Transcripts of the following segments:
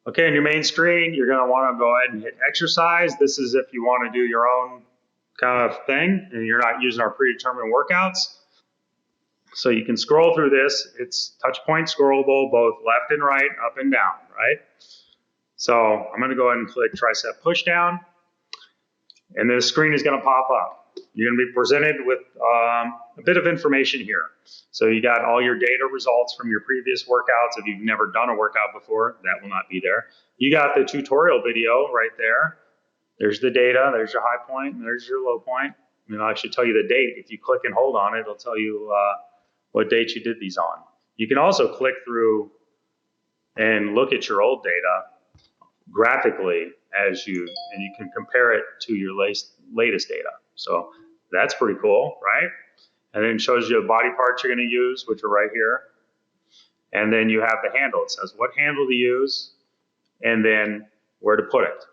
Okay, on your main screen, you're going to want to go ahead and hit exercise. This is if you want to do your own kind of thing and you're not using our predetermined workouts. So you can scroll through this. It's touch point scrollable, both left and right, up and down, right? So I'm going to go ahead and click tricep push down, and the screen is going to pop up. You're going to be presented with a bit of information here. So you got all your data results from your previous workouts. If you've never done a workout before, that will not be there. You got the tutorial video right there. There's the data, there's your high point, and there's your low point. And I'll actually tell you the date. If you click and hold on it, it'll tell you what date you did these on. You can also click through and look at your old data graphically and you can compare it to your latest data. So that's pretty cool, right? And then it shows you the body parts you're going to use, which are right here. And then you have the handle. It says what handle to use and then where to put it.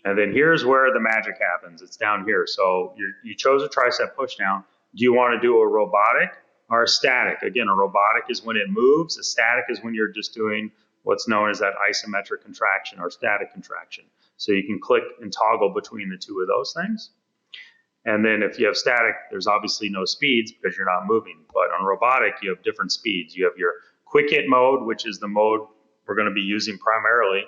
And then here's where the magic happens. It's down here. So you chose a tricep push down. Do you want to do a robotic or a static? Again, a robotic is when it moves. A static is when you're just doing what's known as that isometric contraction or static contraction. So you can click and toggle between the two of those things. And then if you have static, there's obviously no speeds because you're not moving. But on robotic, you have different speeds. You have your QuickHIT mode, which is the mode we're going to be using primarily.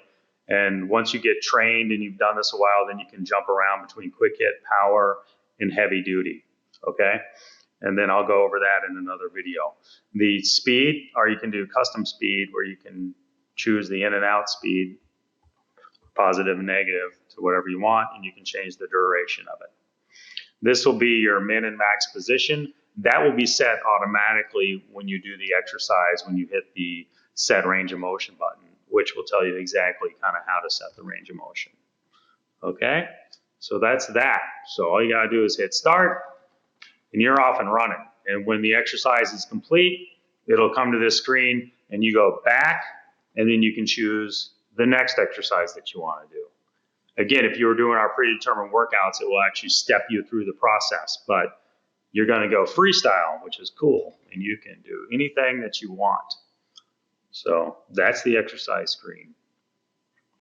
And once you get trained and you've done this a while, then you can jump around between QuickHIT, power, and heavy duty, okay? And then I'll go over that in another video. The speed, or you can do custom speed where you can choose the in and out speed, positive and negative to whatever you want, and you can change the duration of it. This will be your min and max position. That will be set automatically when you do the exercise, when you hit the set range of motion button, which will tell you exactly kind of how to set the range of motion. Okay, so that's that. So all you gotta do is hit start and you're off and running. And when the exercise is complete, it'll come to this screen and you go back and then you can choose the next exercise that you wanna do. Again, if you were doing our predetermined workouts, it will actually step you through the process, but you're gonna go freestyle, which is cool, and you can do anything that you want. So that's the exercise screen.